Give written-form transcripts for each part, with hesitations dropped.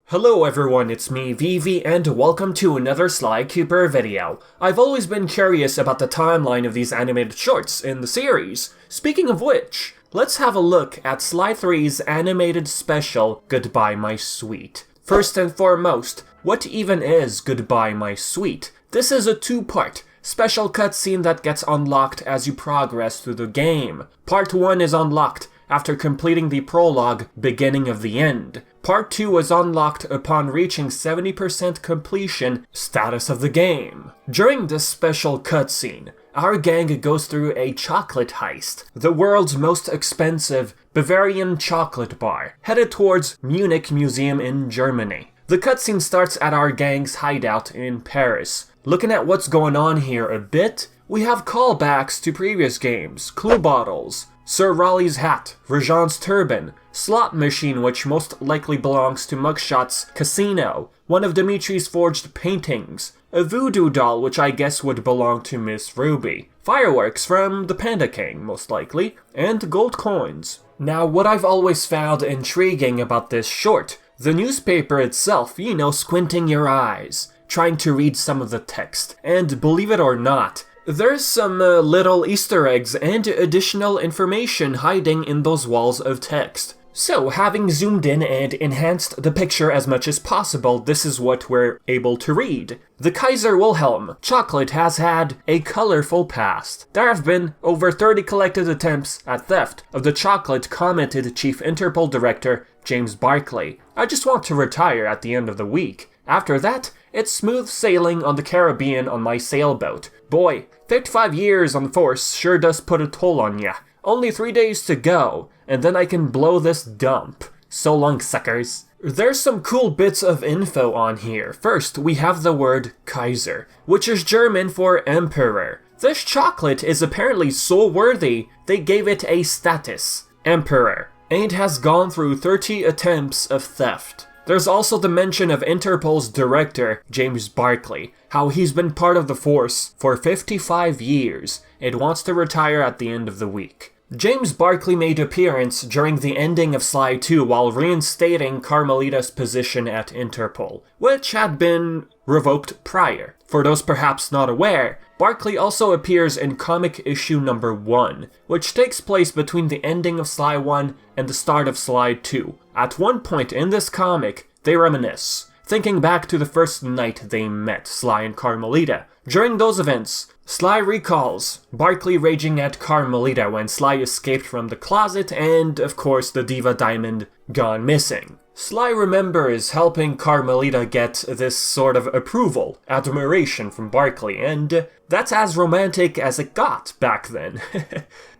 Hello everyone, it's me, Vivi, and welcome to another Sly Cooper video. I've always been curious about the timeline of these animated shorts in the series. Speaking of which, let's have a look at Sly 3's animated special, Goodbye My Sweet. First and foremost, what even is Goodbye My Sweet? This is a two-part special cutscene that gets unlocked as you progress through the game. Part 1 is unlocked after completing the prologue, Beginning of the End. Part 2 is unlocked upon reaching 70% completion status of the game. During this special cutscene, our gang goes through a chocolate heist, the world's most expensive Bavarian chocolate bar, headed towards Munich Museum in Germany. The cutscene starts at our gang's hideout in Paris. Looking at what's going on here a bit, we have callbacks to previous games, clue bottles, Sir Raleigh's hat, Rajan's turban, slot machine which most likely belongs to Mugshot's casino, one of Dimitri's forged paintings, a voodoo doll which I guess would belong to Miss Ruby, fireworks from the Panda King most likely, and gold coins. Now what I've always found intriguing about this short, the newspaper itself, squinting your eyes, trying to read some of the text, and believe it or not, there's some little Easter eggs and additional information hiding in those walls of text. So, having zoomed in and enhanced the picture as much as possible, this is what we're able to read. The Kaiser Wilhelm chocolate has had a colorful past. There have been over 30 collected attempts at theft of the chocolate, commented Chief Interpol Director James Barclay. I just want to retire at the end of the week. After that, it's smooth sailing on the Caribbean on my sailboat. Boy, 55 years on the force sure does put a toll on ya. Only 3 days to go, and then I can blow this dump. So long, suckers. There's some cool bits of info on here. First, we have the word Kaiser, which is German for emperor. This chocolate is apparently so worthy, they gave it a status, emperor, and has gone through 30 attempts of theft. There's also the mention of Interpol's director, James Barclay, how he's been part of the force for 55 years and wants to retire at the end of the week. James Barclay made appearance during the ending of Sly 2 while reinstating Carmelita's position at Interpol, which had been revoked prior. For those perhaps not aware, Barclay also appears in comic issue number 1, which takes place between the ending of Sly 1 and the start of Sly 2. At one point in this comic, they reminisce, thinking back to the first night they met Sly and Carmelita. During those events, Sly recalls Barclay raging at Carmelita when Sly escaped from the closet and, of course, the Diva Diamond gone missing. Sly remembers helping Carmelita get this sort of approval, admiration from Barclay, and that's as romantic as it got back then.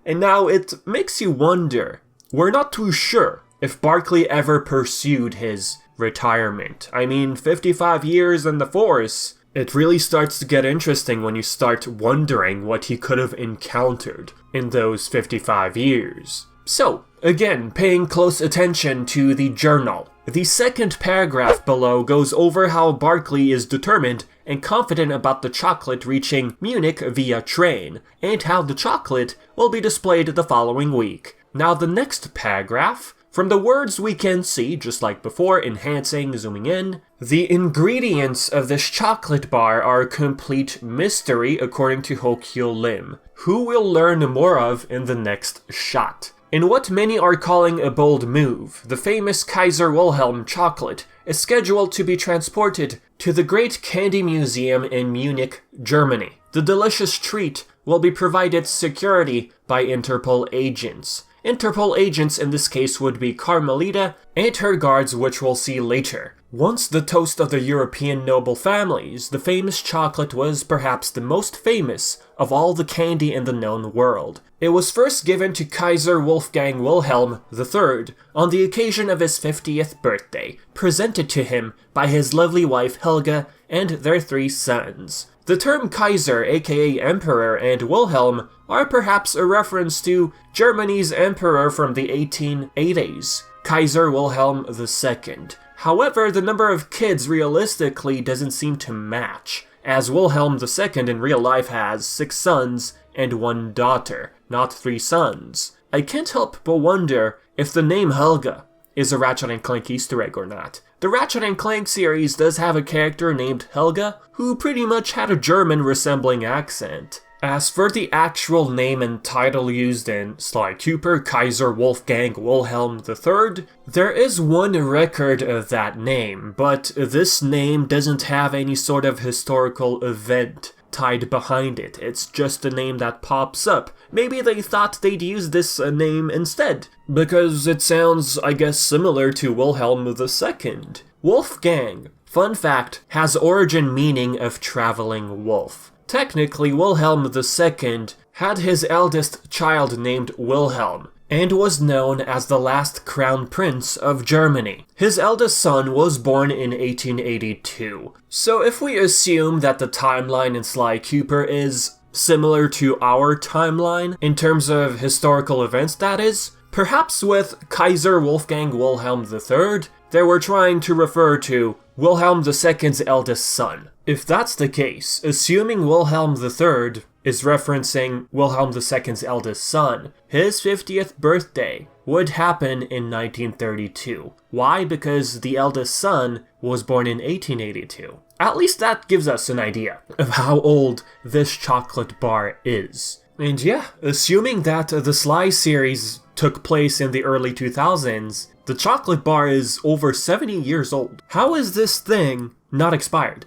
And now it makes you wonder, we're not too sure if Barclay ever pursued his retirement. I mean, 55 years in the force, it really starts to get interesting when you start wondering what he could have encountered in those 55 years. So, again, paying close attention to the journal. The second paragraph below goes over how Barclay is determined and confident about the chocolate reaching Munich via train, and how the chocolate will be displayed the following week. Now the next paragraph, from the words we can see, just like before, enhancing, zooming in, the ingredients of this chocolate bar are a complete mystery according to Hokyo Lim, who we'll learn more of in the next shot. In what many are calling a bold move, the famous Kaiser Wilhelm chocolate is scheduled to be transported to the Great Candy Museum in Munich, Germany. The delicious treat will be provided security by Interpol agents. Interpol agents in this case would be Carmelita and her guards, which we'll see later. Once the toast of the European noble families, the famous chocolate was perhaps the most famous of all the candy in the known world. It was first given to Kaiser Wolfgang Wilhelm III on the occasion of his 50th birthday, presented to him by his lovely wife Helga and their 3 sons. The term Kaiser, aka Emperor, and Wilhelm are perhaps a reference to Germany's emperor from the 1880s, Kaiser Wilhelm II. However, the number of kids realistically doesn't seem to match, as Wilhelm II in real life has 6 sons and 1 daughter, not 3 sons. I can't help but wonder if the name Helga is a Ratchet & Clank Easter egg or not. The Ratchet & Clank series does have a character named Helga, who pretty much had a German-resembling accent. As for the actual name and title used in Sly Cooper Kaiser Wolfgang Wilhelm III, there is one record of that name, but this name doesn't have any sort of historical event tied behind it. It's just a name that pops up. Maybe they thought they'd use this name instead, because it sounds, I guess, similar to Wilhelm II. Wolfgang, fun fact, has origin meaning of traveling wolf. Technically, Wilhelm II had his eldest child named Wilhelm, and was known as the last crown prince of Germany. His eldest son was born in 1882. So if we assume that the timeline in Sly Cooper is similar to our timeline, in terms of historical events that is, perhaps with Kaiser Wolfgang Wilhelm III, they were trying to refer to Wilhelm II's eldest son. If that's the case, assuming Wilhelm III is referencing Wilhelm II's eldest son, his 50th birthday would happen in 1932. Why? Because the eldest son was born in 1882. At least that gives us an idea of how old this chocolate bar is. And yeah, assuming that the Sly series took place in the early 2000s, the chocolate bar is over 70 years old. How is this thing not expired?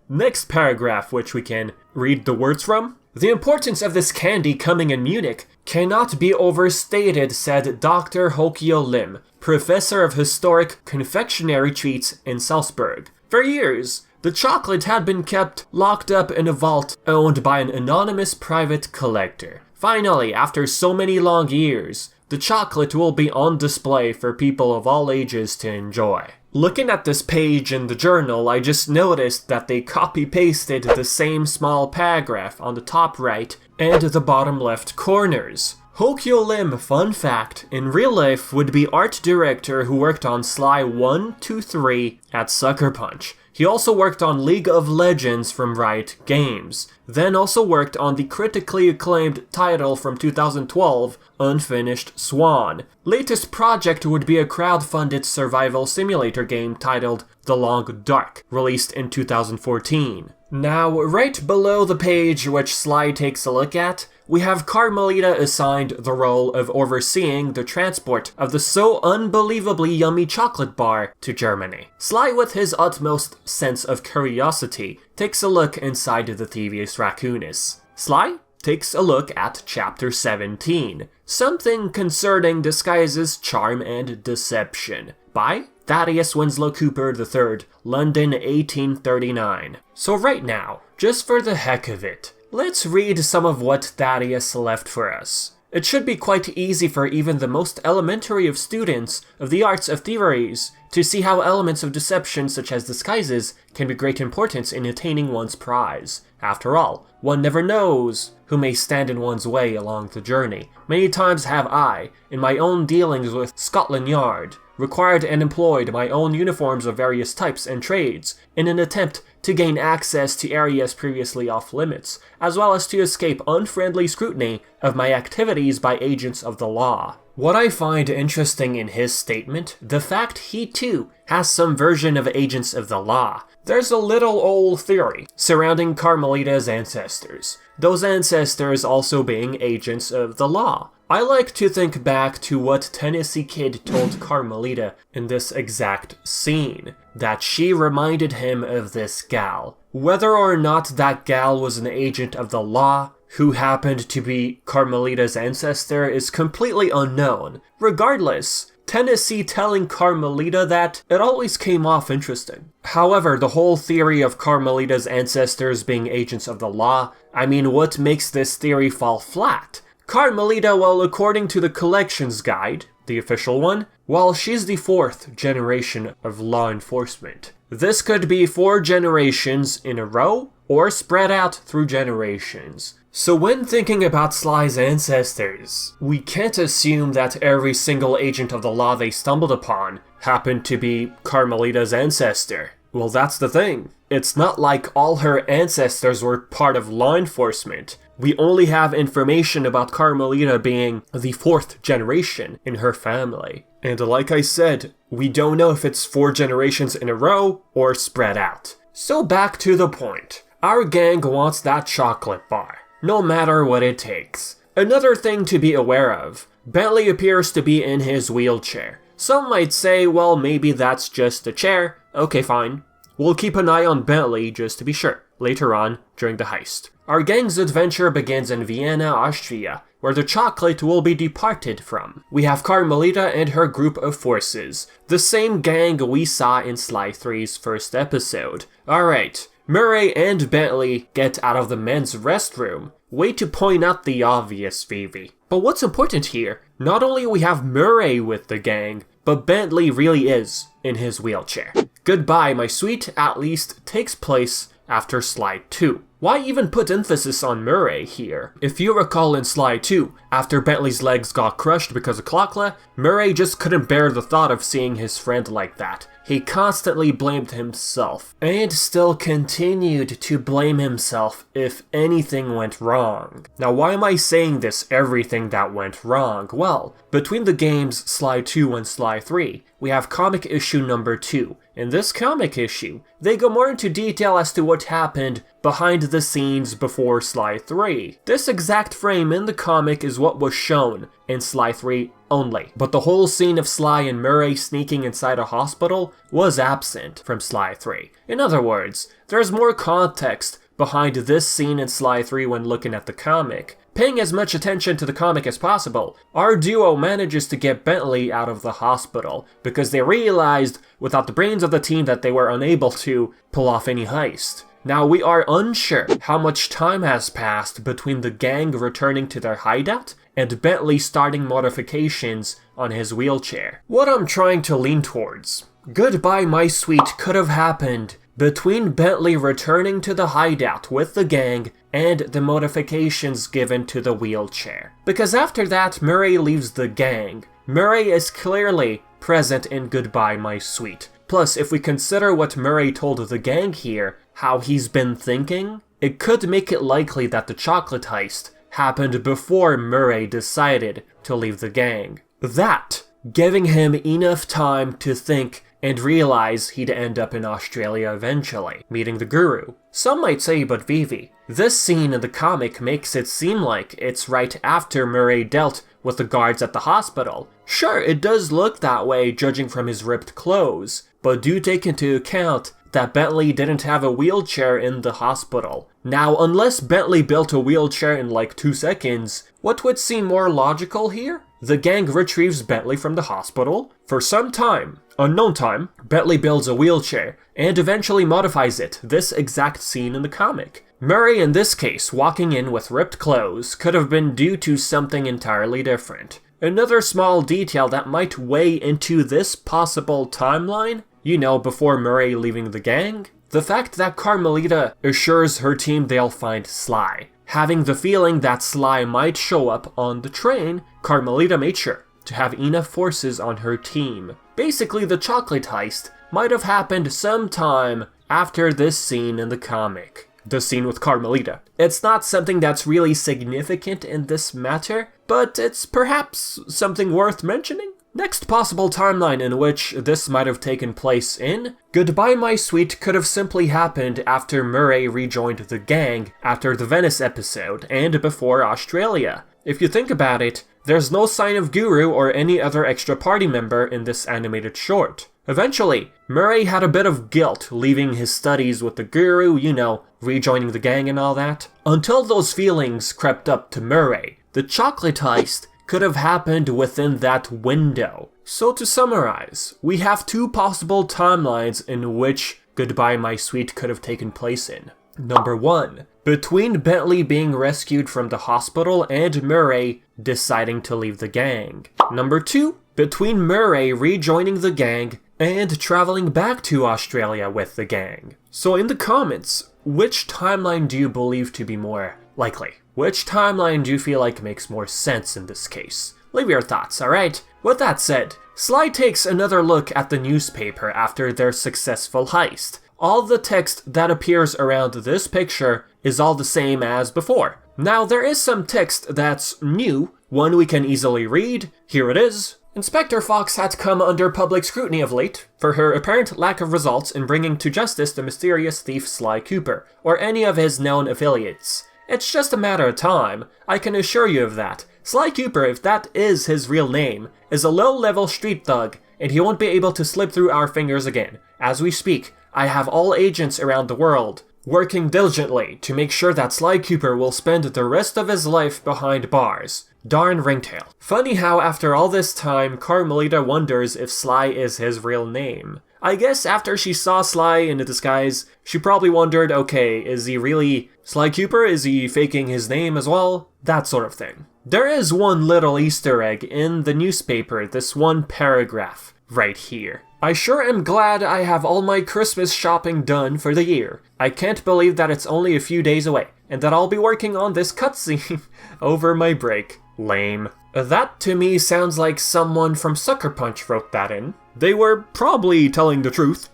Next paragraph, which we can read the words from. The importance of this candy coming in Munich cannot be overstated, said Dr. Hokyo Lim, professor of historic confectionery treats in Salzburg. For years, the chocolate had been kept locked up in a vault owned by an anonymous private collector. Finally, after so many long years, the chocolate will be on display for people of all ages to enjoy. Looking at this page in the journal, I just noticed that they copy-pasted the same small paragraph on the top right and the bottom left corners. Hokyo Lim, fun fact, in real life would be art director who worked on Sly 1, 2, 3 at Sucker Punch. He also worked on League of Legends from Riot Games, then also worked on the critically acclaimed title from 2012, Unfinished Swan. Latest project would be a crowd-funded survival simulator game titled The Long Dark, released in 2014. Now, right below the page which Sly takes a look at, we have Carmelita assigned the role of overseeing the transport of the so unbelievably yummy chocolate bar to Germany. Sly, with his utmost sense of curiosity, takes a look inside the Thievius Raccoonus. Sly takes a look at Chapter 17, Something Concerning Disguises, Charm, and Deception, by Thaddeus Winslow Cooper III, London 1839. So right now, just for the heck of it, let's read some of what Thaddeus left for us. It should be quite easy for even the most elementary of students of the arts of thieveries to see how elements of deception such as disguises can be great importance in attaining one's prize. After all, one never knows who may stand in one's way along the journey. Many times have I, in my own dealings with Scotland Yard, required and employed my own uniforms of various types and trades in an attempt to gain access to areas previously off limits, as well as to escape unfriendly scrutiny of my activities by agents of the law. What I find interesting in his statement, the fact he too has some version of agents of the law. There's a little old theory surrounding Carmelita's ancestors, those ancestors also being agents of the law. I like to think back to what Tennessee Kid told Carmelita in this exact scene, that she reminded him of this gal. Whether or not that gal was an agent of the law, who happened to be Carmelita's ancestor, is completely unknown. Regardless, Tennessee telling Carmelita that, it always came off interesting. However, the whole theory of Carmelita's ancestors being agents of the law, I mean, what makes this theory fall flat? Carmelita, well, according to the collections guide, the official one, well, she's the 4th generation of law enforcement. This could be 4 generations in a row, or spread out through generations. So when thinking about Sly's ancestors, we can't assume that every single agent of the law they stumbled upon happened to be Carmelita's ancestor. Well, that's the thing. It's not like all her ancestors were part of law enforcement. We only have information about Carmelita being the 4th generation in her family. And like I said, we don't know if it's 4 generations in a row or spread out. So back to the point. Our gang wants that chocolate bar, no matter what it takes. Another thing to be aware of, Bentley appears to be in his wheelchair. Some might say, well, maybe that's just a chair. Okay, fine. We'll keep an eye on Bentley just to be sure, later on during the heist. Our gang's adventure begins in Vienna, Austria, where the chocolate will be departed from. We have Carmelita and her group of forces, the same gang we saw in Sly 3's first episode. Alright, Murray and Bentley get out of the men's restroom. Way to point out the obvious, Vivi. But what's important here, not only we have Murray with the gang, but Bentley really is in his wheelchair. Goodbye, My Sweet at least takes place after Sly 2. Why even put emphasis on Murray here? If you recall in Sly 2, after Bentley's legs got crushed because of Clockla, Murray just couldn't bear the thought of seeing his friend like that. He constantly blamed himself, and still continued to blame himself if anything went wrong. Now why am I saying this, everything that went wrong? Well, between the games Sly 2 and Sly 3, we have comic issue number 2. In this comic issue, they go more into detail as to what happened behind the scenes before Sly 3. This exact frame in the comic is what was shown in Sly 3 only, but the whole scene of Sly and Murray sneaking inside a hospital was absent from Sly 3. In other words, there's more context behind this scene in Sly 3 when looking at the comic. Paying as much attention to the comic as possible, our duo manages to get Bentley out of the hospital because they realized without the brains of the team that they were unable to pull off any heist. Now we are unsure how much time has passed between the gang returning to their hideout and Bentley starting modifications on his wheelchair. What I'm trying to lean towards, Goodbye My Sweet could have happened between Bentley returning to the hideout with the gang and the modifications given to the wheelchair. Because after that, Murray leaves the gang. Murray is clearly present in Goodbye My Sweet. Plus, if we consider what Murray told the gang here, how he's been thinking, it could make it likely that the chocolate heist happened before Murray decided to leave the gang. That, giving him enough time to think and realize he'd end up in Australia eventually, meeting the guru. Some might say, but Vivi, this scene in the comic makes it seem like it's right after Murray dealt with the guards at the hospital. Sure, it does look that way judging from his ripped clothes, but do take into account that Bentley didn't have a wheelchair in the hospital. Now, unless Bentley built a wheelchair in like 2 seconds, what would seem more logical here? The gang retrieves Bentley from the hospital. For some time, unknown time, Bentley builds a wheelchair and eventually modifies it, this exact scene in the comic. Murray, in this case, walking in with ripped clothes could have been due to something entirely different. Another small detail that might weigh into this possible timeline, you know, before Murray leaving the gang, the fact that Carmelita assures her team they'll find Sly. Having the feeling that Sly might show up on the train, Carmelita made sure to have enough forces on her team. Basically, the chocolate heist might have happened sometime after this scene in the comic. The scene with Carmelita. It's not something that's really significant in this matter, but it's perhaps something worth mentioning. Next possible timeline in which this might have taken place in, Goodbye My Sweet could have simply happened after Murray rejoined the gang after the Venice episode and before Australia. If you think about it, there's no sign of Guru or any other extra party member in this animated short. Eventually, Murray had a bit of guilt leaving his studies with the Guru, you know, rejoining the gang and all that. Until those feelings crept up to Murray, the chocolate heist could have happened within that window. So to summarize, we have 2 possible timelines in which Goodbye My Sweet could have taken place in. Number 1, between Bentley being rescued from the hospital and Murray deciding to leave the gang. Number 2, between Murray rejoining the gang and traveling back to Australia with the gang. So in the comments, which timeline do you believe to be more likely? Which timeline do you feel like makes more sense in this case? Leave your thoughts, alright? With that said, Sly takes another look at the newspaper after their successful heist. All the text that appears around this picture is all the same as before. Now there is some text that's new, one we can easily read. Here it is. Inspector Fox had come under public scrutiny of late for her apparent lack of results in bringing to justice the mysterious thief Sly Cooper, or any of his known affiliates. It's just a matter of time, I can assure you of that. Sly Cooper, if that is his real name, is a low-level street thug, and he won't be able to slip through our fingers again. As we speak, I have all agents around the world working diligently to make sure that Sly Cooper will spend the rest of his life behind bars. Darn ringtail. Funny how after all this time, Carmelita wonders if Sly is his real name. I guess after she saw Sly in the disguise, she probably wondered, okay, is he really Sly Cooper? Is he faking his name as well? That sort of thing. There is one little Easter egg in the newspaper, this one paragraph, right here. I sure am glad I have all my Christmas shopping done for the year. I can't believe that it's only a few days away, and that I'll be working on this cutscene over my break. Lame. That to me sounds like someone from Sucker Punch wrote that in. They were probably telling the truth.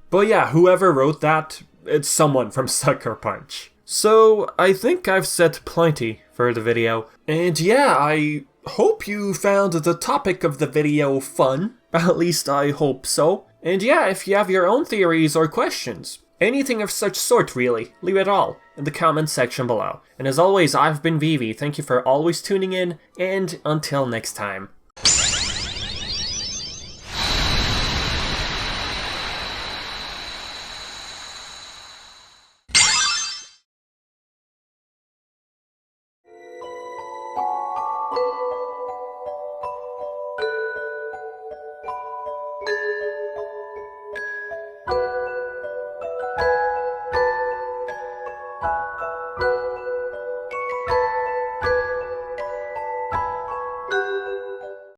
But yeah, whoever wrote that, it's someone from Sucker Punch. So, I think I've said plenty for the video. And yeah, I hope you found the topic of the video fun. At least I hope so. And yeah, if you have your own theories or questions, anything of such sort really, leave it all in the comments section below. And as always, I've been Vivi, thank you for always tuning in, and until next time.